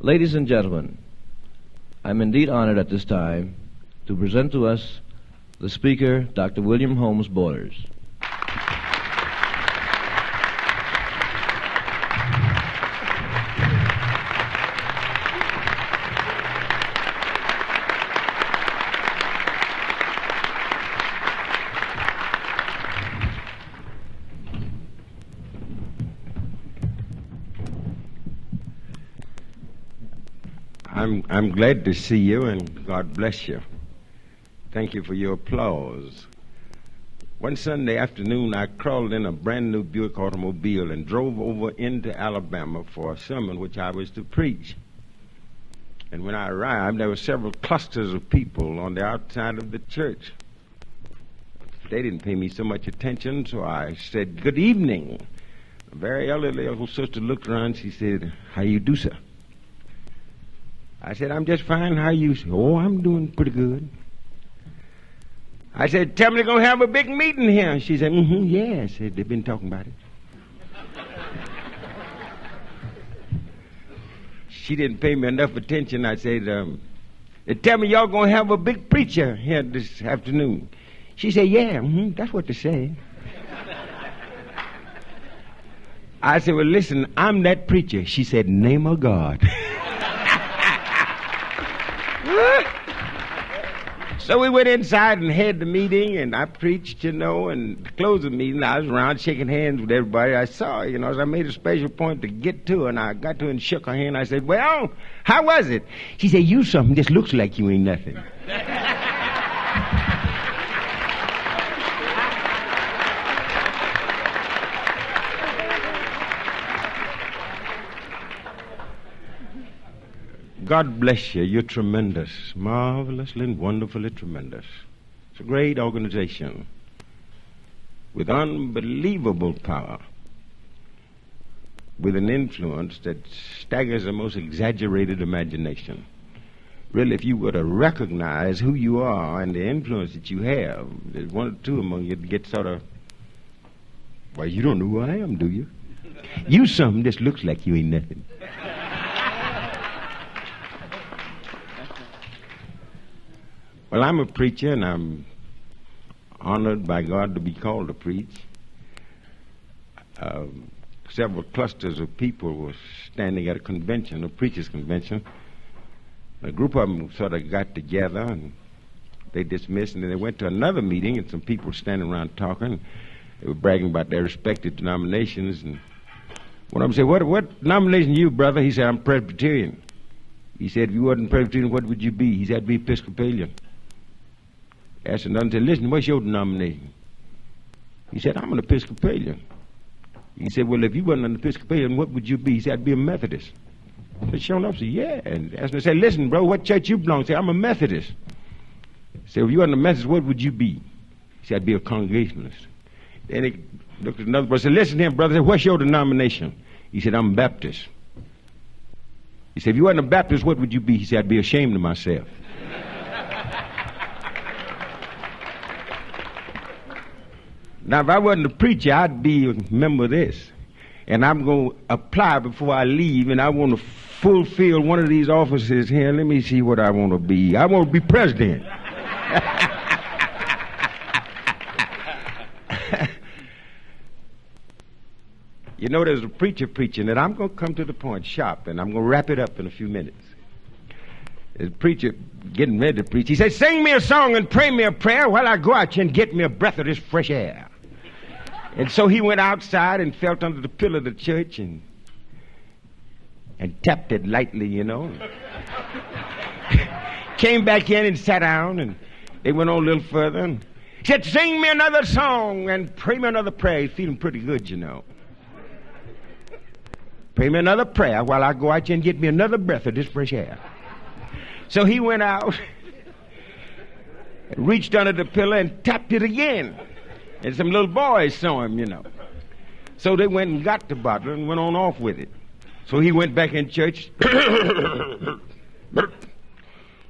Ladies and gentlemen, I'm indeed honored at this time to present to us the speaker, Dr. William Holmes Borders. I'm glad to see you, and God bless you. Thank you for your applause. One Sunday afternoon, I crawled in a brand new Buick automobile and drove over into Alabama for a sermon which I was to preach. And when I arrived, there were several clusters of people on the outside of the church. They didn't pay me so much attention, so I said, "Good evening." A very elderly old sister looked around. She said, "How you do, sir?" I said, "I'm just fine. How you?" "Oh, I'm doing pretty good." I said, "Tell me they're going to have a big meeting here." She said, "Yeah." I said, "They've been talking about it." She didn't pay me enough attention. I said, "They tell me y'all going to have a big preacher here this afternoon." She said, "Yeah, that's what they say." I said, "Well, listen, I'm that preacher." She said, "Name of God." So we went inside and had the meeting, and I preached, and to close the meeting, I was around shaking hands with everybody I saw, so I made a special point to get to her, and I got to her and shook her hand. I said, "Well, how was it?" She said, "You something, just looks like you ain't nothing." God bless you. You're tremendous, marvelously and wonderfully tremendous. It's a great organization with unbelievable power, with an influence that staggers the most exaggerated imagination. Really, if you were to recognize who you are and the influence that you have, there's one or two among you that get sort of, "Well, you don't know who I am, do you? You something just looks like you ain't nothing." Well, I'm a preacher, and I'm honored by God to be called to preach. Several clusters of people were standing at a convention, a preacher's convention. A group of them sort of got together, and they dismissed, and then they went to another meeting, and some people were standing around talking. They were bragging about their respective denominations, and one of them said, What denomination are you, brother?" He said, "I'm Presbyterian." He said, "If you wasn't Presbyterian, what would you be?" He said, "I'd be Episcopalian." Asked another and said, "Listen, what's your denomination?" He said, "I'm an Episcopalian." He said, "Well, if you wasn't an Episcopalian, what would you be?" He said, "I'd be a Methodist." But sure enough, said, "Yeah." And asked him, said, "Listen, bro, what church you belong to?" He said, "I'm a Methodist." He said, "If you wasn't a Methodist, what would you be?" He said, "I'd be a Congregationalist." Then he looked at another brother and said, "Listen here, brother, said, what's your denomination?" He said, "I'm a Baptist." He said, "If you wasn't a Baptist, what would you be?" He said, "I'd be ashamed of myself." Now, if I wasn't a preacher, I'd be a member of this. And I'm going to apply before I leave, and I want to fulfill one of these offices here. Let me see what I want to be. I want to be president. There's a preacher preaching, and I'm going to come to the point sharp, and I'm going to wrap it up in a few minutes. There's a preacher getting ready to preach. He said, "Sing me a song and pray me a prayer while I go out here and get me a breath of this fresh air." And so he went outside and felt under the pillar of the church and tapped it lightly, Came back in and sat down, and they went on a little further and said, "Sing me another song and pray me another prayer." He's feeling pretty good, "Pray me another prayer while I go out here and get me another breath of this fresh air." So he went out, reached under the pillar and tapped it again. And some little boys saw him, So they went and got the bottle and went on off with it. So he went back in church.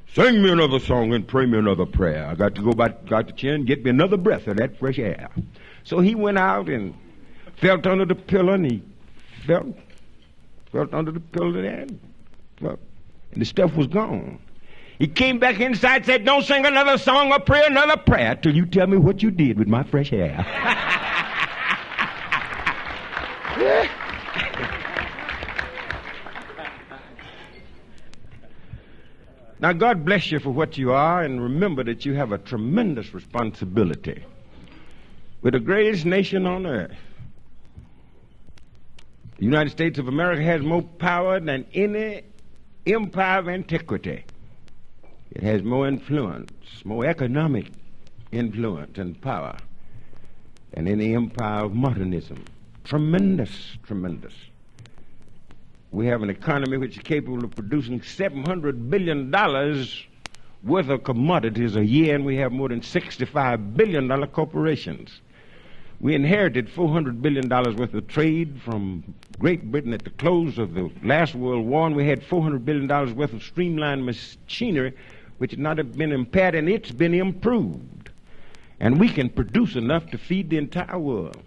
"Sing me another song and pray me another prayer. I got to go back out the chair and get me another breath of that fresh air." So he went out and felt under the pillar, and he felt under the pillar there, Well, and the stuff was gone. He came back inside and said, don't sing another song or pray another prayer till you tell me what you did with my fresh hair. Now, God bless you for what you are, and remember that you have a tremendous responsibility with the greatest nation on earth. The United States of America has more power than any empire of antiquity. It has more influence, more economic influence and power than any empire of modernism. Tremendous, tremendous. We have an economy which is capable of producing $700 billion worth of commodities a year, and we have more than $65 billion corporations. We inherited $400 billion worth of trade from Great Britain at the close of the last World War, and we had $400 billion worth of streamlined machinery which had not been impaired, and it's been improved. And we can produce enough to feed the entire world.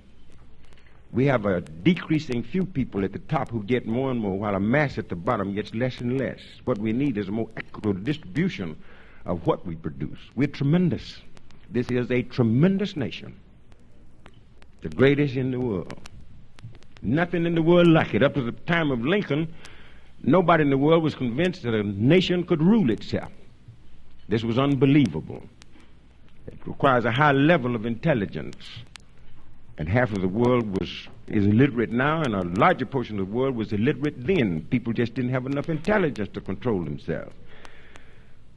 We have a decreasing few people at the top who get more and more, while a mass at the bottom gets less and less. What we need is a more equitable distribution of what we produce. We're tremendous. This is a tremendous nation. The greatest in the world. Nothing in the world like it. Up to the time of Lincoln, nobody in the world was convinced that a nation could rule itself. This was unbelievable. It requires a high level of intelligence. And half of the world is illiterate now, and a larger portion of the world was illiterate then. People just didn't have enough intelligence to control themselves.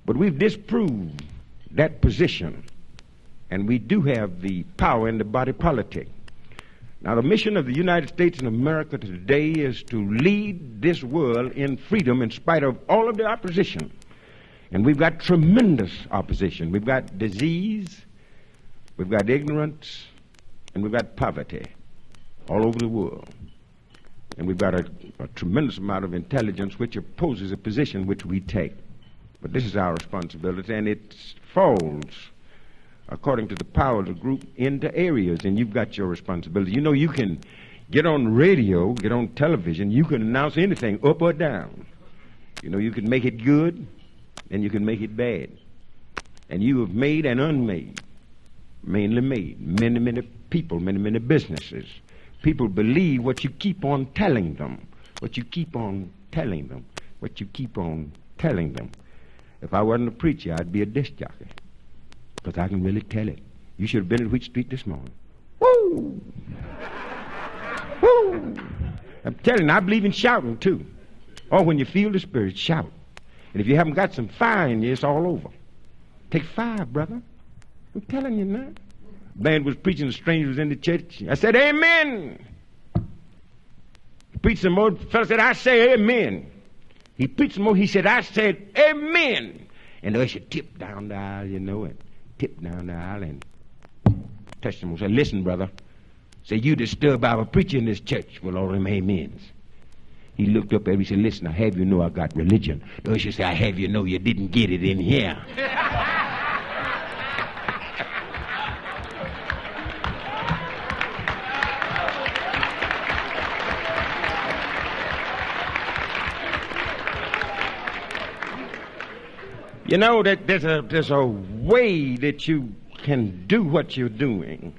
But we've disproved that position, and we do have the power in the body politic. Now, the mission of the United States and America today is to lead this world in freedom in spite of all of the opposition. And we've got tremendous opposition. We've got disease, we've got ignorance, and we've got poverty all over the world. And we've got a tremendous amount of intelligence which opposes a position which we take. But this is our responsibility, and it falls, according to the power of the group, into areas, and you've got your responsibility. You know, you can get on radio, get on television, you can announce anything up or down. You know, you can make it good, and you can make it bad. And you have made and unmade, mainly made, many, many people, many, many businesses. People believe what you keep on telling them, what you keep on telling them, what you keep on telling them. If I wasn't a preacher, I'd be a disc jockey, because I can really tell it. You should have been at Wheat Street this morning. Woo! Woo! I'm telling you, I believe in shouting, too. Or when you feel the Spirit, shout. And if you haven't got some fire in you, it's all over. Take fire, brother. I'm telling you now. Band was preaching, the stranger was in the church. I said, amen. He preached some more. The fellow said, I say amen. He preached some more. He said, I said amen. And the usher tipped down the aisle, you know, and tipped down the aisle and touched him and said, listen, brother. Say, you disturbed our preacher in this church with all them amens. He looked up at me and said, listen, I have you know I got religion. The usher said, I have you know you didn't get it in here. You know that there's a way that you can do what you're doing.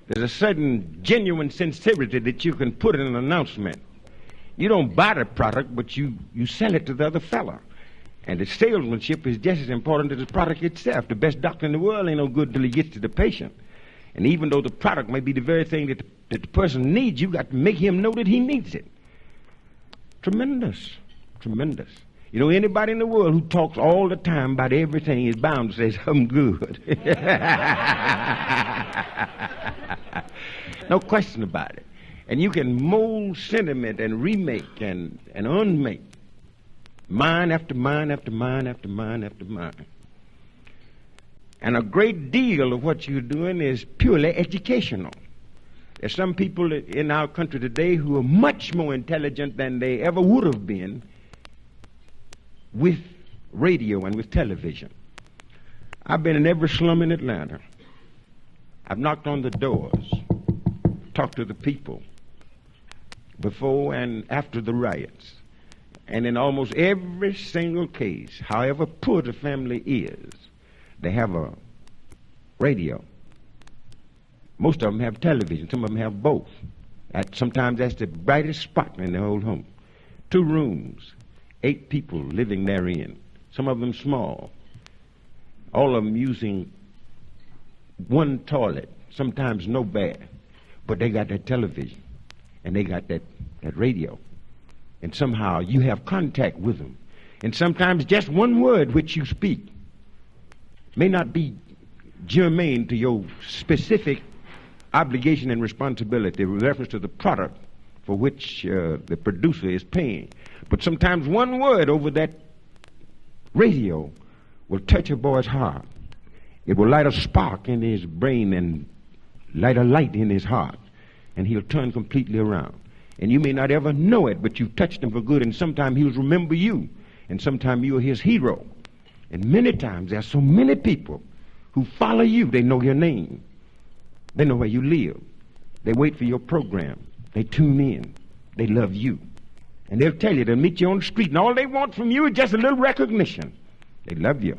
There's a certain genuine sincerity that you can put in an announcement. You don't buy the product, but you sell it to the other fella. And the salesmanship is just as important as the product itself. The best doctor in the world ain't no good till he gets to the patient. And even though the product may be the very thing that the person needs, you got to make him know that he needs it. Tremendous, tremendous. You know, anybody in the world who talks all the time about everything is bound to say something good. No question about it. And you can mold sentiment and remake and unmake. Mine after mine after mine after mine after mine. And a great deal of what you're doing is purely educational. There's some people in our country today who are much more intelligent than they ever would have been with radio and with television. I've been in every slum in Atlanta. I've knocked on the doors, talked to the people before and after the riots. And in almost every single case, however poor the family is, they have a radio. Most of them have television. Some of them have both. Sometimes that's the brightest spot in the whole home. 2 rooms, 8 people living therein. Some of them small. All of them using one toilet, sometimes no bath. But they got that television, and they got that radio. And somehow you have contact with them. And sometimes just one word which you speak may not be germane to your specific obligation and responsibility with reference to the product for which the producer is paying. But sometimes one word over that radio will touch a boy's heart. It will light a spark in his brain and light a light in his heart, and he'll turn completely around. And you may not ever know it, but you've touched him for good, and sometime he'll remember you, and sometime you're his hero. And many times there are so many people who follow you. They know your name. They know where you live. They wait for your program. They tune in. They love you. And they'll tell you, they'll meet you on the street, and all they want from you is just a little recognition. They love you,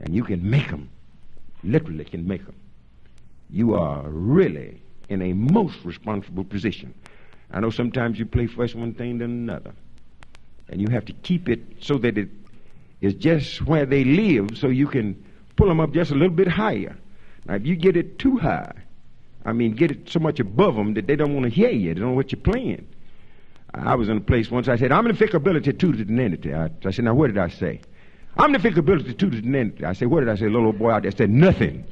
and you can make them. Literally can make them. You are really in a most responsible position. I know sometimes you play first one thing than another, and you have to keep it so that it is just where they live, so you can pull them up just a little bit higher. Now, if you get it too high, get it so much above them that they don't want to hear you. They don't know what you're playing. I was in a place once. I said, omnificability to the entity. I said, now what did I say? Omnificability to the entity. I said, what did I say? Little old boy out there said, nothing.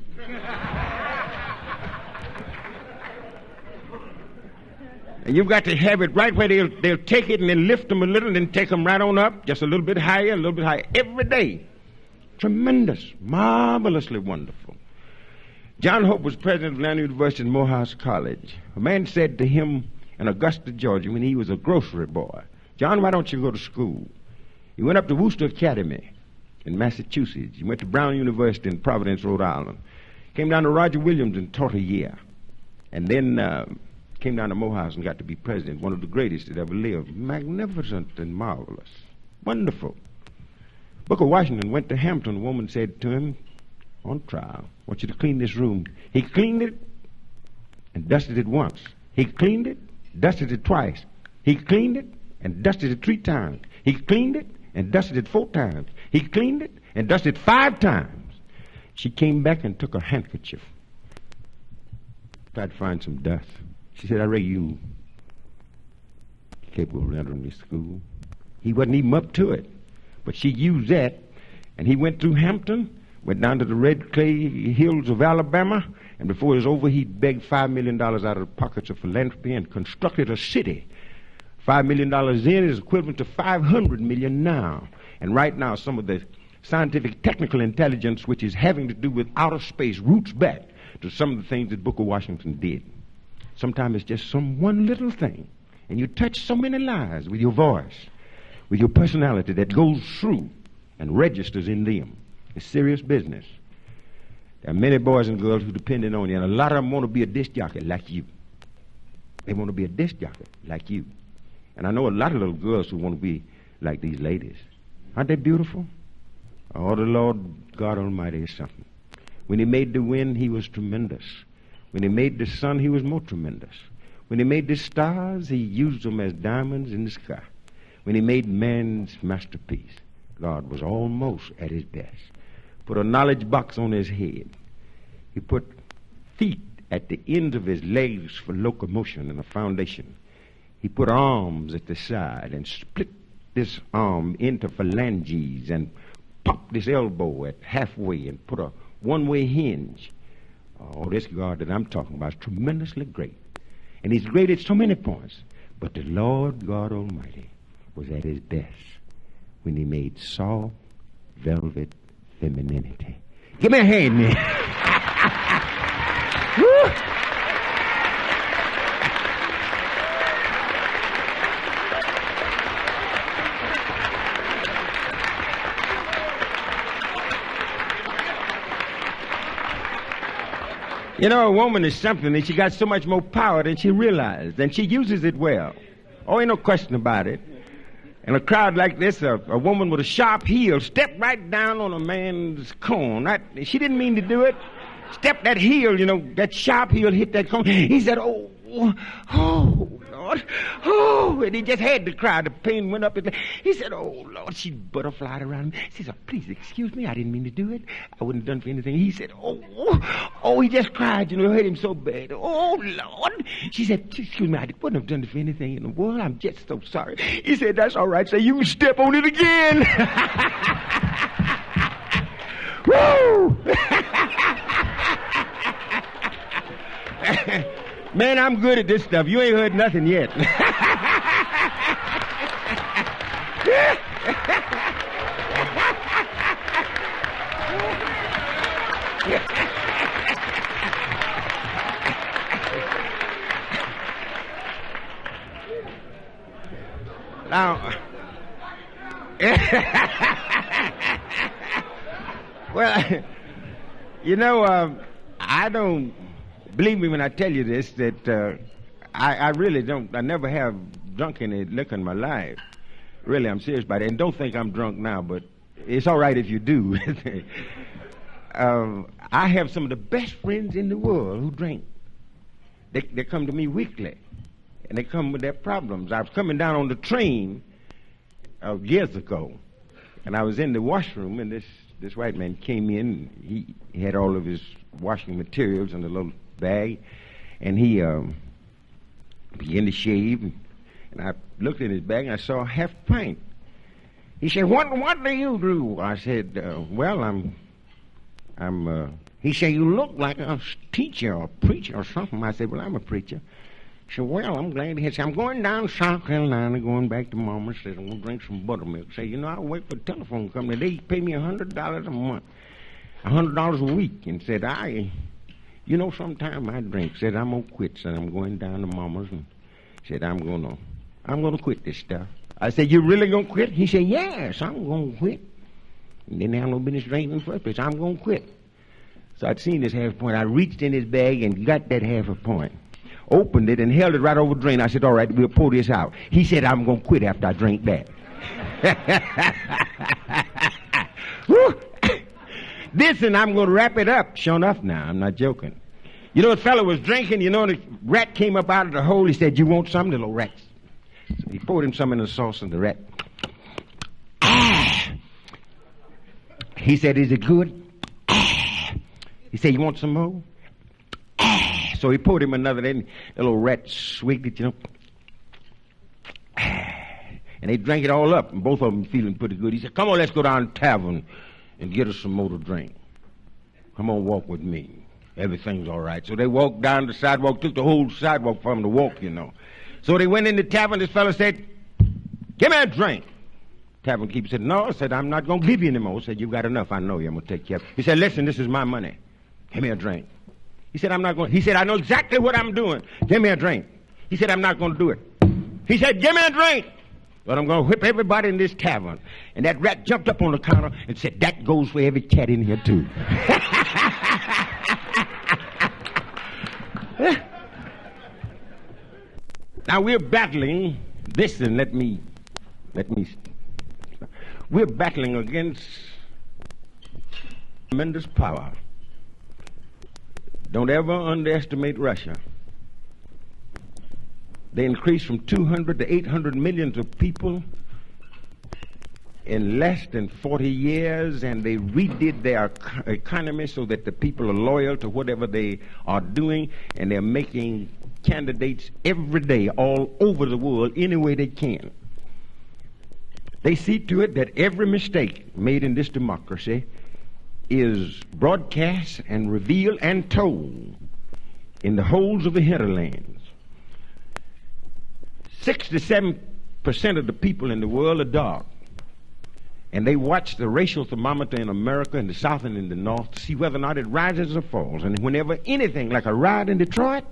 And you've got to have it right where they'll take it and then lift them a little and then take them right on up, just a little bit higher, every day. Tremendous, marvelously wonderful. John Hope was president of Atlanta University and Morehouse College. A man said to him in Augusta, Georgia, when he was a grocery boy, John, why don't you go to school? He went up to Worcester Academy in Massachusetts. He went to Brown University in Providence, Rhode Island. Came down to Roger Williams and taught a year. And then came down to Morehouse and got to be president, one of the greatest that ever lived. Magnificent and marvelous. Wonderful. Booker Washington went to Hampton. A woman said to him, on trial, I want you to clean this room. He cleaned it and dusted it once. He cleaned it, dusted it twice. He cleaned it and dusted it 3 times. He cleaned it and dusted it 4 times. He cleaned it and dusted 5 times. She came back and took a handkerchief. Tried to find some dust. She said, I reckon you capable of entering this school. He wasn't even up to it. But she used that, and he went through Hampton, went down to the red clay hills of Alabama, and before it was over, he begged $5 million out of the pockets of philanthropy and constructed a city. $5 million then is equivalent to $500 million now. And right now, some of the scientific technical intelligence which is having to do with outer space roots back to some of the things that Booker Washington did. Sometimes it's just some one little thing, and you touch so many lives with your voice, with your personality that goes through and registers in them. It's serious business. There are many boys and girls who depend on you, and a lot of them want to be a disc jockey like you. They want to be a disc jockey like you. And I know a lot of little girls who want to be like these ladies. Aren't they beautiful? Oh, the Lord God Almighty is something. When he made the wind, he was tremendous. When he made the sun, he was more tremendous. When he made the stars, he used them as diamonds in the sky. When he made man's masterpiece, God was almost at his best. Put a knowledge box on his head. He put feet at the ends of his legs for locomotion and a foundation. He put arms at the side and split this arm into phalanges and popped this elbow at halfway and put a one-way hinge. Oh, this God that I'm talking about is tremendously great. And he's great at so many points. But the Lord God Almighty was at his best when he made soft, velvet femininity. Give me a hand, man. Woo! You know, a woman is something, and she got so much more power than she realized, and she uses it well. Oh, ain't no question about it. In a crowd like this, a woman with a sharp heel stepped right down on a man's cone. She didn't mean to do it. Stepped that heel, that sharp heel hit that cone. He said, oh, Lord, oh, and he just had to cry. The pain went up his leg. He said, oh, Lord, she butterflied around him. She said, please excuse me, I didn't mean to do it. I wouldn't have done for anything. He said, oh, he just cried, it hurt him so bad. Oh, Lord. She said, excuse me, I wouldn't have done it for anything in the world. I'm just so sorry. He said, that's all right, so you can step on it again. Woo! Man, I'm good at this stuff. You ain't heard nothing yet. Now, well, I don't believe me when I tell you this, that I really don't. I never have drunk any liquor in my life. Really, I'm serious about it. And don't think I'm drunk now, but it's all right if you do. I have some of the best friends in the world who drink. They come to me weekly, and they come with their problems. I was coming down on the train years ago, and I was in the washroom, and this white man came in. He had all of his washing materials in a little bag, and he began to shave, and I looked in his bag and I saw a half pint. He said, "What do you do?" I said, "Well, I'm." He said, "You look like a teacher or preacher or something." I said, "Well, I'm a preacher." He said, "Well, I'm glad to hear." He said, "I'm going down to South Carolina, going back to Mama." Said, "I'm going to drink some buttermilk." Say, I work for a telephone company. They pay me $100 a month, $100 a week. And said, sometime I drink. Said, "I'm going to quit." Said, "I'm going down to Mama's." And said, I'm going to quit this stuff." I said, "You really going to quit?" He said, "Yes, I'm going to quit." And didn't have no business drinking in the first place. "I'm going to quit." So I'd seen this half a point. I reached in his bag and got that half a point. Opened it and held it right over the drain. I said, "All right, we'll pour this out." He said, "I'm going to quit after I drink that." This, and I'm going to wrap it up. Sure enough now, I'm not joking. The fellow was drinking, the rat came up out of the hole. He said, "You want some?" The little rat. So he poured him some in the sauce, and the rat. He said, "Is it good?" He said, "You want some more?" So he poured him another, then the little rat swigged it, And they drank it all up, and both of them feeling pretty good. He said, "Come on, let's go down to the tavern and get us some more to drink. Come on, walk with me. Everything's all right." So they walked down the sidewalk, took the whole sidewalk for them to walk, So they went in the tavern. This fellow said, "Give me a drink." Tavern keeper said, "No." I said, "I'm not going to give you any more." Said, "You've got enough. I know you. I'm going to take care of it." He said, "Listen, this is my money. Give me a drink." He said, "I'm not going." He said, "I know exactly what I'm doing. Give me a drink." He said, "I'm not going to do it." He said, "Give me a drink, but I'm going to whip everybody in this tavern." And that rat jumped up on the counter and said, "That goes for every cat in here, too." Now we're battling this, and let me. We're battling against tremendous power. Don't ever underestimate Russia. They increased from 200 to 800 millions of people in less than 40 years, and they redid their economy so that the people are loyal to whatever they are doing, and they're making candidates every day all over the world any way they can. They see to it that every mistake made in this democracy is broadcast and revealed and told in the holes of the hinterlands. 67% of the people in the world are dark. And they watch the racial thermometer in America, in the South and in the North, to see whether or not it rises or falls. And whenever anything like a riot in Detroit,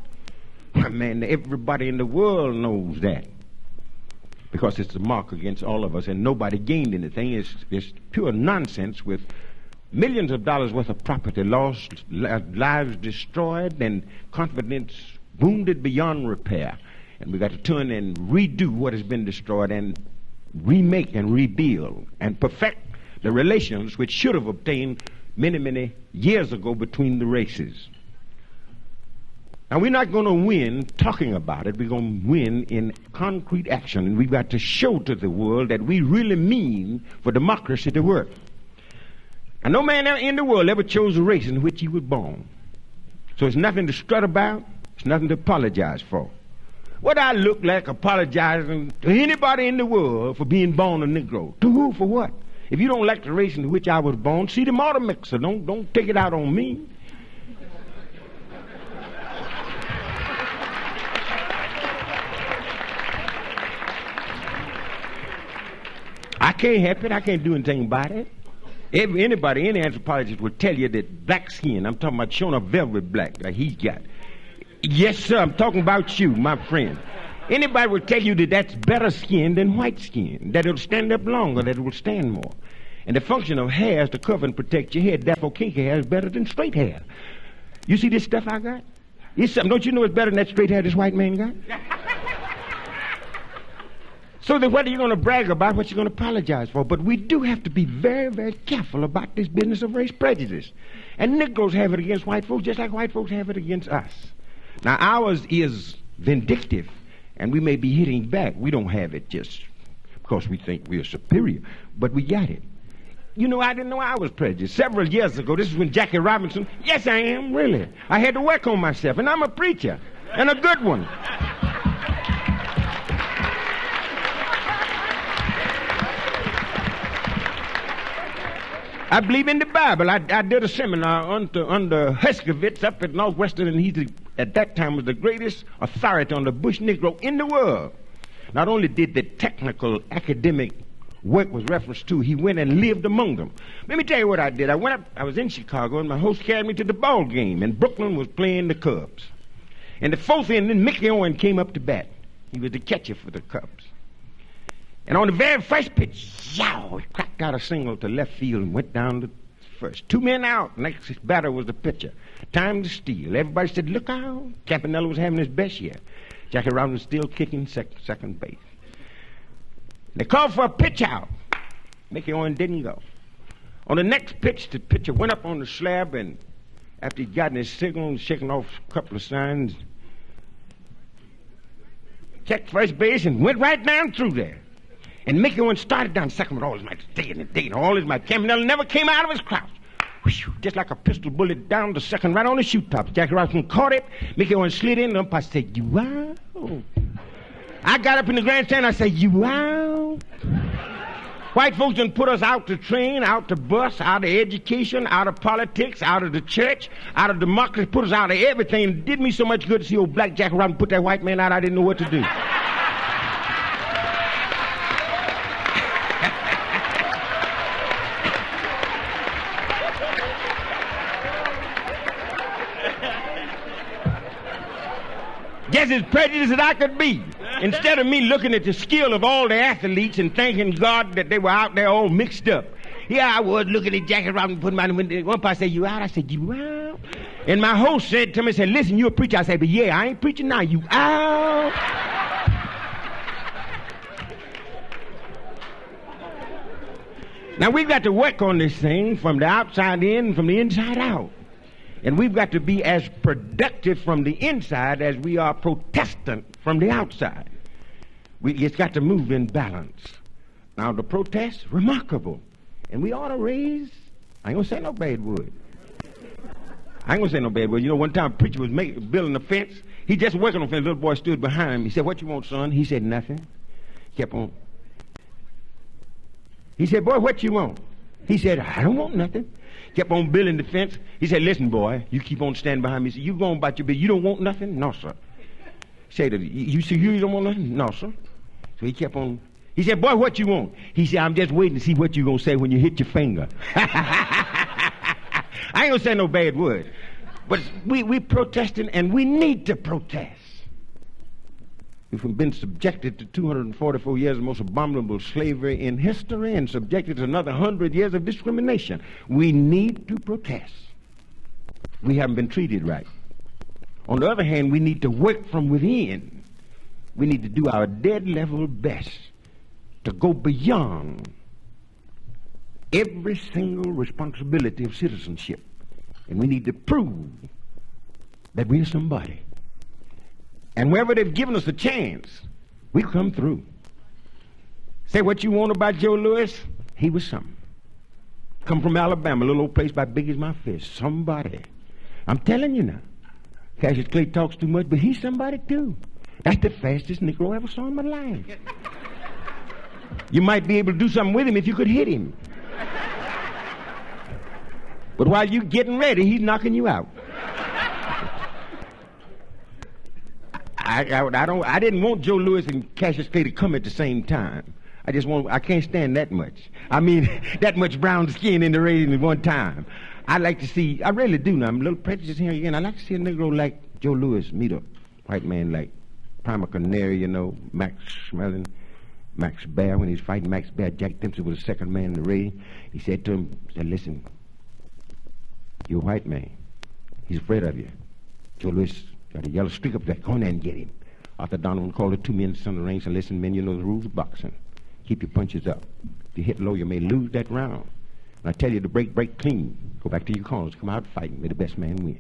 man, everybody in the world knows that. Because it's a mark against all of us, and nobody gained anything. It's pure nonsense, with millions of dollars worth of property lost, lives destroyed, and confidence wounded beyond repair. And we got to turn and redo what has been destroyed. And remake and rebuild and perfect the relations which should have obtained many, many years ago between the races. Now, we're not going to win talking about it. We're going to win in concrete action. And we've got to show to the world that we really mean for democracy to work. And no man in the world ever chose a race in which he was born. So it's nothing to strut about. It's nothing to apologize for. What I look like apologizing to anybody in the world for being born a Negro? To who? For what? If you don't like the race in which I was born, see the motor mixer. Don't take it out on me. I can't help it. I can't do anything about it. Anybody, any anthropologist will tell you that black skin, I'm talking about showing a velvet black like he's got. Yes, sir, I'm talking about you, my friend. Anybody will tell you that that's better skin than white skin, that it'll stand up longer, that it will stand more. And the function of hair is to cover and protect your head. Therefore, kinky hair is better than straight hair. You see this stuff I got? It's something. Don't you know it's better than that straight hair this white man got? So then what are you going to brag about, what you're going to apologize for? But we do have to be very, very careful about this business of race prejudice. And Negroes have it against white folks just like white folks have it against us. Now, ours is vindictive, and we may be hitting back. We don't have it just because we think we are superior, but we got it. You know, I didn't know I was prejudiced. Several years ago, this is when Jackie Robinson, yes, I am, really. I had to work on myself, and I'm a preacher, and a good one. I believe in the Bible. I did a seminar under Heskovitz up at Northwestern, and he at that time was the greatest authority on the Bush Negro in the world. Not only did the technical academic work was referenced to, he went and lived among them. Let me tell you what I did. I was in Chicago, and my host carried me to the ball game, and Brooklyn was playing the Cubs. And the fourth inning, Mickey Owen came up to bat. He was the catcher for the Cubs. And on the very first pitch, yow, he cracked out a single to left field and went down to first. 2 men out. Next batter was the pitcher. Time to steal. Everybody said, look out. Campanella was having his best year. Jackie Robinson was still kicking second base. They called for a pitch out. Mickey Owen didn't go. On the next pitch, the pitcher went up on the slab, and after he'd gotten his signal, shaking off a couple of signs, checked first base and went right down through there. And Mickey Owen started down second with all his might, day and all his might. Campanella never came out of his crouch. Whew, just like a pistol bullet down to second, right on the shoe tops. Jackie Robinson caught it. Mickey Owen slid in, and the umpire said, you out. I got up in the grandstand, I said, you out. White folks done put us out to train, out to bus, out of education, out of politics, out of the church, out of democracy, put us out of everything. It did me so much good to see old black Jackie Robinson put that white man out, I didn't know what to do. Just as prejudiced as I could be. Instead of me looking at the skill of all the athletes and thanking God that they were out there all mixed up. Here I was looking at Jackie Robinson, putting my window. One part said, you out? I said, you out? And my host said to me, said, listen, you a preacher. I said, but yeah, I ain't preaching now. You out? Now we've got to work on this thing from the outside in, from the inside out. And we've got to be as productive from the inside as we are protestant from the outside. It's got to move in balance. Now, the protest, remarkable. And we ought to raise, I ain't going to say no bad word. I ain't going to say no bad word. You know, one time a preacher was building a fence. He just working on the fence. Little boy stood behind him. He said, what you want, son? He said, nothing. Kept on. He said, boy, what you want? He said, I don't want nothing. Kept on building the fence. He said, listen, boy, you keep on standing behind me. He said, you going about your business. You don't want nothing? No, sir. He said, you don't want nothing? No, sir. So he kept on. He said, boy, what you want? He said, I'm just waiting to see what you going to say when you hit your finger. I ain't going to say no bad word. But we protesting, and we need to protest. We've been subjected to 244 years of the most abominable slavery in history and subjected to another 100 years of discrimination. We need to protest. We haven't been treated right. On the other hand, we need to work from within. We need to do our dead level best to go beyond every single responsibility of citizenship. And we need to prove that we're somebody. And wherever they've given us a chance, we come through. Say what you want about Joe Louis, he was something. Come from Alabama, a little old place about big as my fist. Somebody. I'm telling you now. Cassius Clay talks too much, but he's somebody too. That's the fastest Negro I ever saw in my life. You might be able to do something with him if you could hit him. But while you're getting ready, he's knocking you out. I didn't want Joe Louis and Cassius Clay to come at the same time. I can't stand that much. I mean, that much brown skin in the rain at one time. I like to see, I really do now, I'm a little prejudiced here again. I like to see a Negro like Joe Louis meet a white man like Primer Canary, you know, Max Baer. When he was fighting Max Baer, Jack Dempsey was the second man in the ring. He said to him, listen, you're a white man. He's afraid of you. Joe Louis got a yellow streak up there. Go in there and get him. Arthur Donovan called the 2 men in the center of the ring and said, listen, men, you know the rules of boxing. Keep your punches up. If you hit low, you may lose that round. And I tell you to break clean. Go back to your corners. Come out fighting. May the best man win.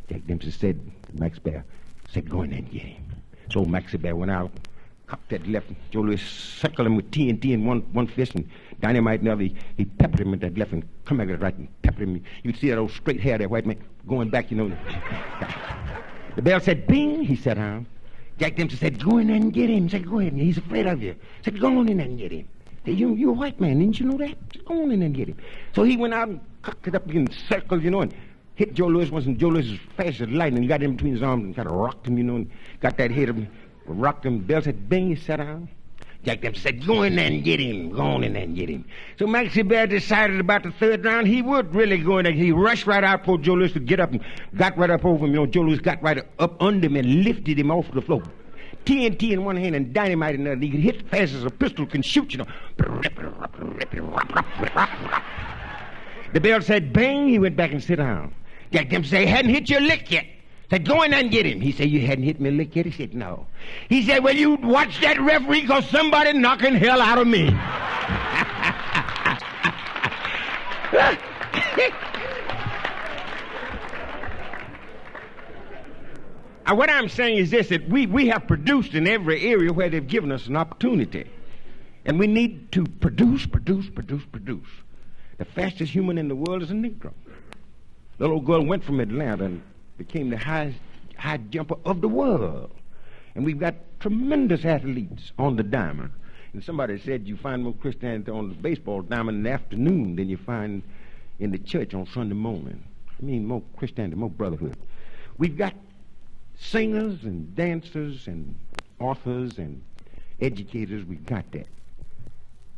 Jack Dempsey said to Max Baer, said, go in there and get him. So Max Baer went out, cocked that left. Joe Louis circled him with TNT in one fist and dynamite in the other. He peppered him with that left and come back with that right and peppered him. You could see that old straight hair, that white man going back, you know. The bell said, bing. He sat down. Jack Dempsey said, go in there and get him. He said, go ahead. He's afraid of you. He said, go on in there and get him. Said, you're a white man. Didn't you know that? Go on in there and get him. So he went out and cocked it up in circles, you know, and hit Joe Louis once, and Joe Louis was fast as lightning. He got him between his arms and kind of rocked him, you know, and got that head of him, rocked him. Bell said, bing. He sat down. Jack Dempsey said, go in there and get him. Go on in there and get him. So Maxie Bear decided about the third round he would really go in there. He rushed right out before Joe Louis could get up and got right up over him. You know, Joe Louis got right up under him and lifted him off the floor. TNT in one hand and dynamite in the other. He could hit fast as a pistol can shoot, you know. The bell said, bang. He went back and sit down. Jack Dempsey said, he hadn't hit you a lick yet. Said, go in there and get him. He said, you hadn't hit me a lick yet? He said, no. He said, well, you watch that referee because somebody knocking hell out of me. What I'm saying is this, that we have produced in every area where they've given us an opportunity. And we need to produce. The fastest human in the world is a Negro. The little girl went from Atlanta and became the high jumper of the world. And we've got tremendous athletes on the diamond. And somebody said you find more Christianity on the baseball diamond in the afternoon than you find in the church on Sunday morning. I mean, more Christianity, more brotherhood. We've got singers and dancers and authors and educators. We've got that.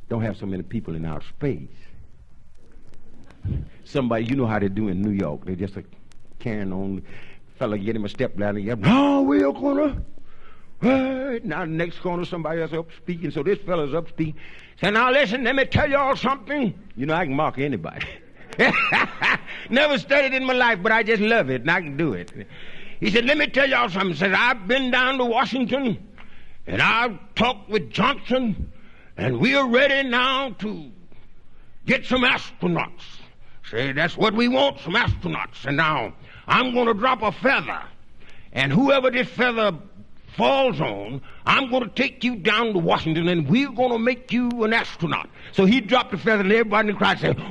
Don't have so many people in our space. Somebody, you know how they do in New York. They just carrying on. Fella get him a step ladder. No, we're gonna. Now the next corner, somebody else up speaking. So this fella's up speaking. Say, now listen, let me tell y'all something. You know, I can mock anybody. Never studied in my life, but I just love it, and I can do it. He said, let me tell y'all something. He said, I've been down to Washington, and I've talked with Johnson, and we are ready now to get some astronauts. Say, that's what we want, some astronauts. And now, I'm going to drop a feather, and whoever this feather falls on, I'm going to take you down to Washington, and we're going to make you an astronaut. So he dropped the feather, and everybody in the crowd said,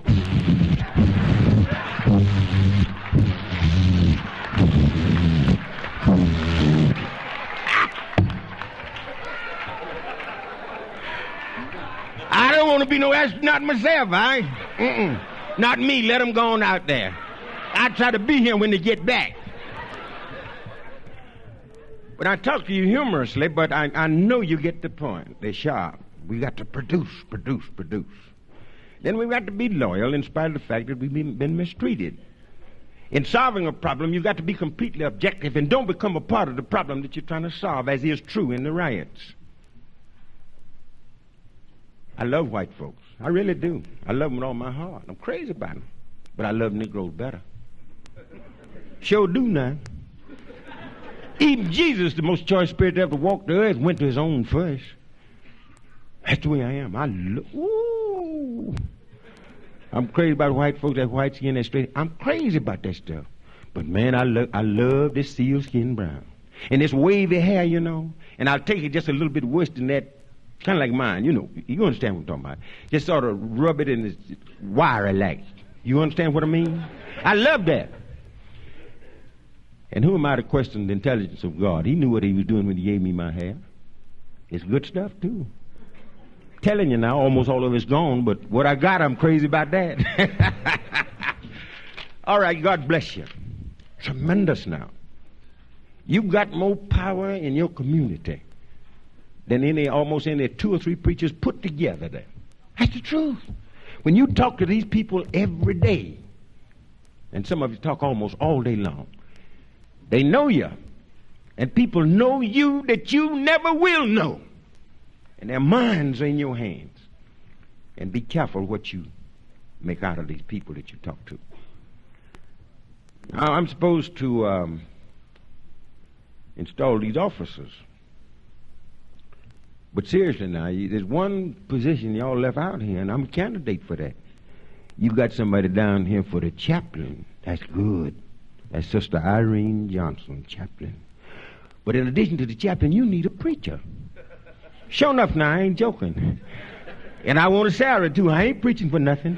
I don't want to be no astronaut myself, Not me. Let them go on out there. I try to be here when they get back. But I talk to you humorously, but I know you get the point. They're sharp. We got to produce. Then we've got to be loyal in spite of the fact that we've been mistreated. In solving a problem, you've got to be completely objective and don't become a part of the problem that you're trying to solve, as is true in the riots. I love white folks. I really do. I love them with all my heart. I'm crazy about them. But I love Negroes better. Sure do now. Even Jesus, the most choice spirit to ever walk the earth, went to his own first. That's the way I am. Ooh. I'm crazy about white folks, that white skin, that straight. I'm crazy about that stuff. But man, I love this sealskin brown. And this wavy hair, you know. And I'll take it just a little bit worse than that, kind of like mine, you know. You understand what I'm talking about. Just sort of rub it in this wiry like. You understand what I mean? I love that. And who am I to question the intelligence of God? He knew what he was doing when he gave me my hair. It's good stuff, too. Telling you now, almost all of it's gone, but what I got, I'm crazy about that. All right, God bless you. Tremendous now. You've got more power in your community than almost any 2 or 3 preachers put together there. That's the truth. When you talk to these people every day, and some of you talk almost all day long, they know you. And people know you that you never will know. And their minds are in your hands. And be careful what you make out of these people that you talk to. Now, I'm supposed to install these officers. But seriously now, there's one position y'all left out here, and I'm a candidate for that. You got somebody down here for the chaplain. That's good. That's Sister Irene Johnson, chaplain. But in addition to the chaplain, you need a preacher. Sure enough now, I ain't joking. And I want a salary too. I ain't preaching for nothing.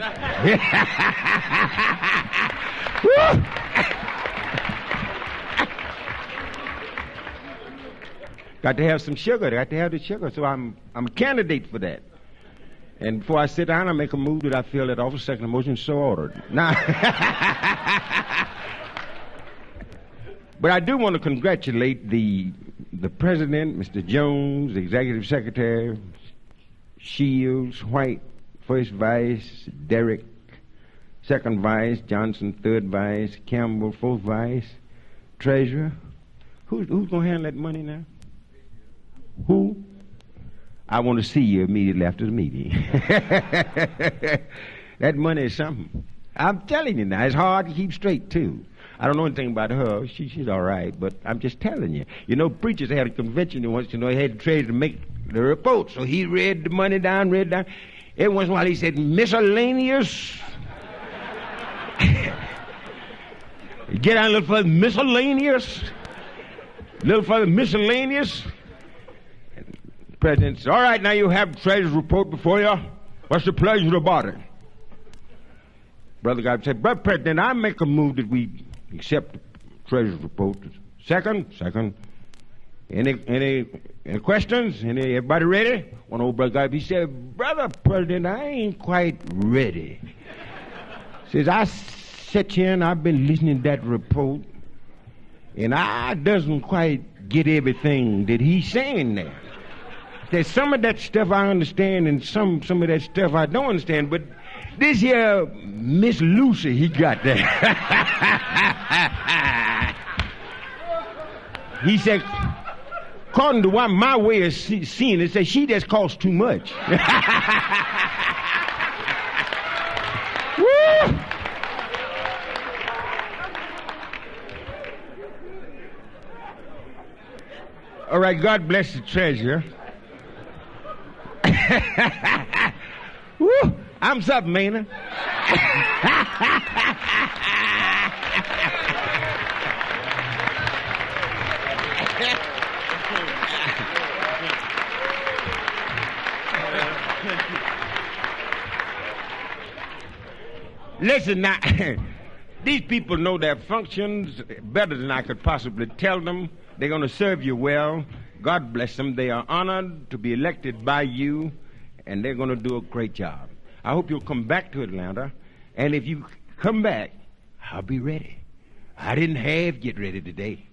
Got to have some sugar. Got to have the sugar. So I'm a candidate for that. And before I sit down, I make a move that I feel that office, second motion, so ordered. Now, but I do want to congratulate the president, Mr. Jones, the executive secretary, Shields, White, first vice, Derrick, second vice, Johnson, third vice, Campbell, fourth vice, treasurer. Who's going to handle that money now? Who? I want to see you immediately after the meeting. That money is something. I'm telling you now, it's hard to keep straight, too. I don't know anything about her. She's all right, but I'm just telling you. You know, preachers had a convention once, you know, he had the treasurer to make the report. So he read the money down, read down. Every once in a while he said, miscellaneous. Get down a little further, miscellaneous. A little further, miscellaneous. And the president said, all right, now you have the treasurer's report before you. What's the pleasure about it? Brother God said, Brother President, I make a move that we accept the treasurer's report. Second. Any questions? Everybody ready? One old brother guy, he said, Brother President, I ain't quite ready. Says, I sit here and I've been listening to that report, and I doesn't quite get everything that he's saying there. There's some of that stuff I understand and some of that stuff I don't understand, but this here Miss Lucy he got there. He said, according to what my way of seeing it, said she just costs too much. Woo! All right, God bless the treasurer. Woo! I'm something, man. Listen now, these people know their functions better than I could possibly tell them. They're going to serve you well. God bless them. They are honored to be elected by you, and they're going to do a great job. I hope you'll come back to Atlanta, and if you come back, I'll be ready. I didn't have get ready today.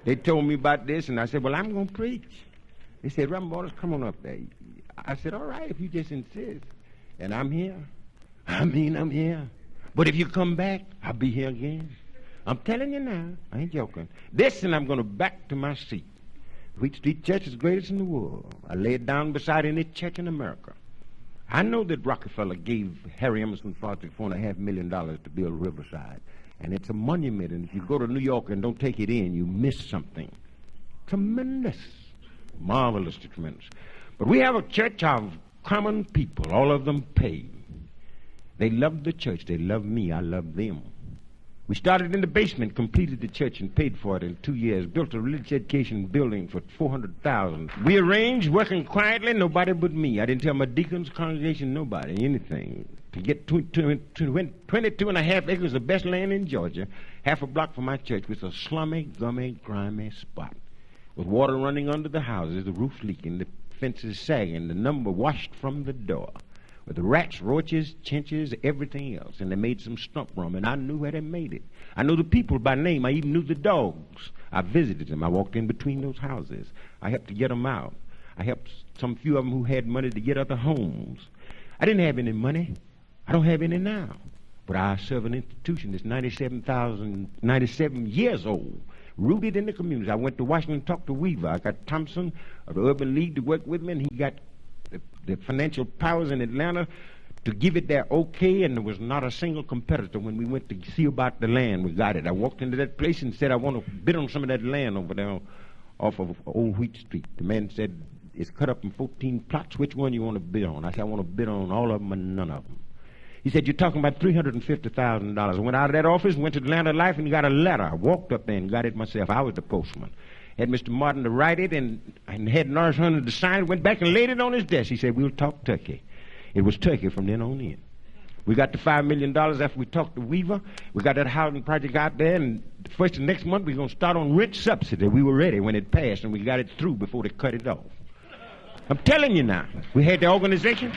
They told me about this, and I said, well, I'm going to preach. They said, Reverend Waters, come on up there. I said, all right, if you just insist. And I'm here. I'm here. But if you come back, I'll be here again. I'm telling you now. I ain't joking. This, and I'm going to back to my seat. Wheat Street Church is the greatest in the world. I lay it down beside any church in America. I know that Rockefeller gave Harry Emerson Fosdick $4.5 million to build Riverside. And it's a monument, and if you go to New York and don't take it in, you miss something. Tremendous. Marvelous to tremendous. But we have a church of common people, all of them paid. They love the church. They love me. I love them. We started in the basement, completed the church, and paid for it in 2 years. Built a religious education building for $400,000. We arranged, working quietly, nobody but me. I didn't tell my deacons, congregation, nobody, anything. To get 22 and a half acres of best land in Georgia, half a block from my church, was a slummy, gummy, grimy spot. With water running under the houses, the roof leaking, the fences sagging, the number washed from the door. With the rats, roaches, chinches, everything else. And they made some stump rum, and I knew where they made it. I knew the people by name. I even knew the dogs. I visited them. I walked in between those houses. I helped to get them out. I helped some few of them who had money to get other homes. I didn't have any money. I don't have any now. But I serve an institution that's 97 years old, rooted in the community. I went to Washington and talked to Weaver. I got Thompson of the Urban League to work with me, and he got the financial powers in Atlanta to give it their okay, and there was not a single competitor. When we went to see about the land, we got it. I walked into that place and said, I want to bid on some of that land over there off of Old Wheat Street. The man said, it's cut up in 14 plots. Which one you want to bid on? I said, I want to bid on all of them and none of them. He said, you're talking about $350,000. I went out of that office, went to Atlanta Life, and got a letter. I walked up there and got it myself. I was the postman. Had Mr. Martin to write it and had Norris Hunter to sign it, went back and laid it on his desk. He said, we'll talk turkey. It was turkey from then on in. We got the $5 million after we talked to Weaver. We got that housing project out there, and the first of next month we're going to start on rent subsidy. We were ready when it passed, and we got it through before they cut it off. I'm telling you now, we had the organization.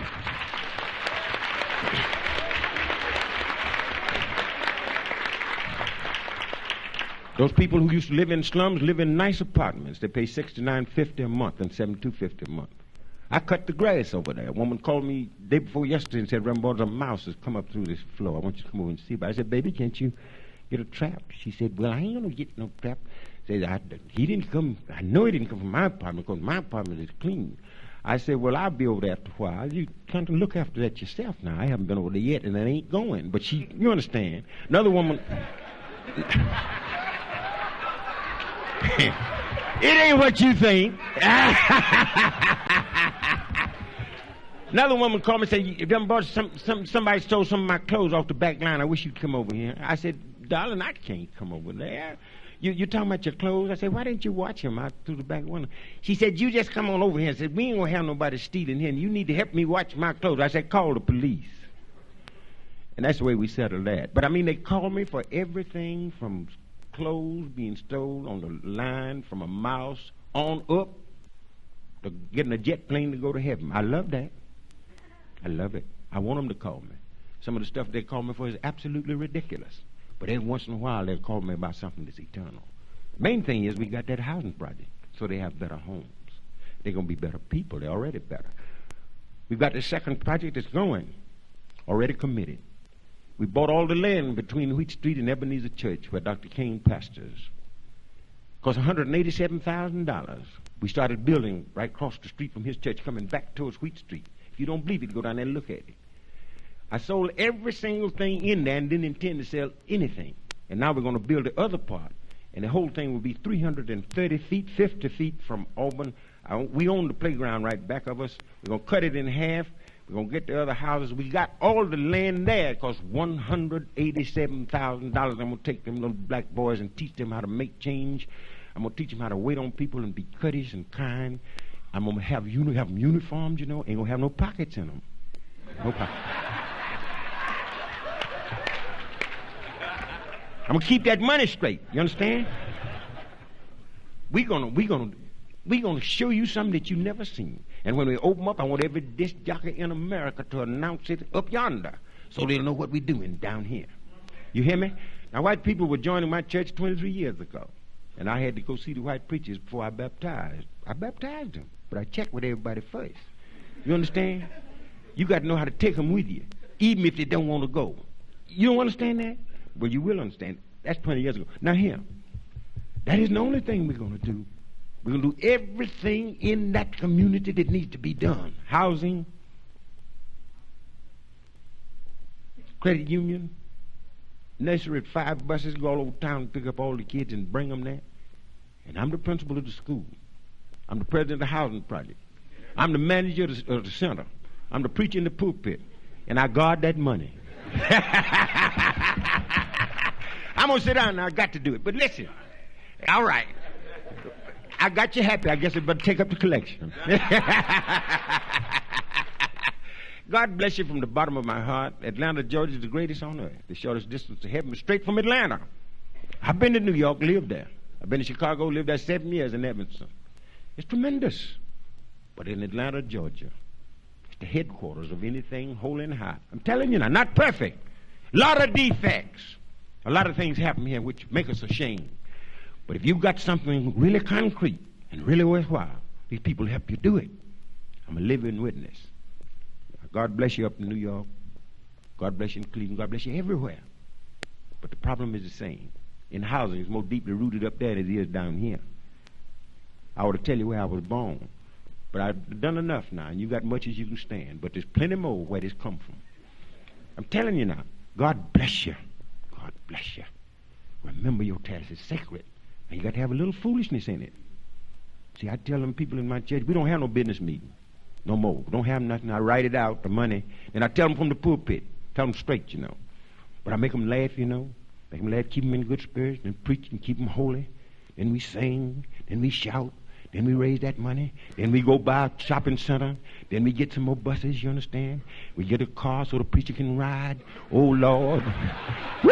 Those people who used to live in slums live in nice apartments. They pay $69.50 a month and $72.50 a month. I cut the grass over there. A woman called me day before yesterday and said, Rambo, a mouse has come up through this floor. I want you to come over and see about it. I said, baby, can't you get a trap? She said, well, I ain't going to get no trap. I said, he didn't come. I know he didn't come from my apartment because my apartment is clean. I said, well, I'll be over there after a while. You kind of look after that yourself now. I haven't been over there yet, and I ain't going. But you understand. Another woman... It ain't what you think. Another woman called me and said, somebody stole some of my clothes off the back line. I wish you'd come over here. I said, darling, I can't come over there. You're talking about your clothes? I said, why didn't you watch them out through the back window? She said, you just come on over here and said, we ain't going to have nobody stealing here, and you need to help me watch my clothes. I said, call the police. And that's the way we settled that. But, I mean, they called me for everything from clothes being stolen on the line, from a mouse on up to getting a jet plane to go to heaven. I love that. I love it. I want them to call me. Some of the stuff they call me for is absolutely ridiculous. But every once in a while they'll call me about something that's eternal. Main thing is we got that housing project, so they have better homes. They're going to be better people. They're already better. We've got the second project that's going, already committed. We bought all the land between Wheat Street and Ebenezer Church where Dr. King pastors. Cost $187,000. We started building right across the street from his church coming back towards Wheat Street. If you don't believe it, go down there and look at it. I sold every single thing in there and didn't intend to sell anything. And now we're going to build the other part. And the whole thing will be 330 feet, 50 feet from Auburn. We own the playground right back of us. We're going to cut it in half. We're going to get the other houses. We got all the land there. It costs $187,000. I'm going to take them little black boys and teach them how to make change. I'm going to teach them how to wait on people and be courteous and kind. I'm going to have them uniforms, Ain't going to have no pockets in them. No pockets. I'm going to keep that money straight. You understand? We're gonna show you something that you've never seen. And when we open up, I want every disc jockey in America to announce it up yonder so they'll know what we're doing down here. You hear me? Now, white people were joining my church 23 years ago, and I had to go see the white preachers before I baptized. I baptized them, but I checked with everybody first. You understand? You got to know how to take them with you, even if they don't want to go. You don't understand that? Well, you will understand. That's 20 years ago. Now, here, that isn't the only thing we're going to do. We're going to do everything in that community that needs to be done. Housing, credit union, nursery, 5 buses, go all over town and pick up all the kids and bring them there. And I'm the principal of the school. I'm the president of the housing project. I'm the manager of the center. I'm the preacher in the pulpit. And I guard that money. I'm going to sit down now. I got to do it. But listen. All right. I got you happy. I guess I better take up the collection. God bless you from the bottom of my heart. Atlanta, Georgia is the greatest on earth. The shortest distance to heaven is straight from Atlanta. I've been to New York, lived there. I've been to Chicago, lived there 7 years in Evanston. It's tremendous. But in Atlanta, Georgia, it's the headquarters of anything holy and high. I'm telling you now, not perfect. A lot of defects. A lot of things happen here which make us ashamed. But if you've got something really concrete and really worthwhile, these people help you do it. I'm a living witness. God bless you up in New York. God bless you in Cleveland. God bless you everywhere. But the problem is the same. In housing, it's more deeply rooted up there than it is down here. I ought to tell you where I was born. But I've done enough now, and you got much as you can stand. But there's plenty more where this come from. I'm telling you now, God bless you. God bless you. Remember your task is sacred. And you got to have a little foolishness in it. See, I tell them people in my church, we don't have no business meeting. No more. We don't have nothing. I write it out, the money, and I tell them from the pulpit. Tell them straight, you know. But I make them laugh, you know. Make them laugh, keep them in good spirits, and preach and keep them holy. Then we sing, then we shout, then we raise that money, then we go buy a shopping center, then we get some more buses, you understand? We get a car so the preacher can ride. Oh, Lord. Woo!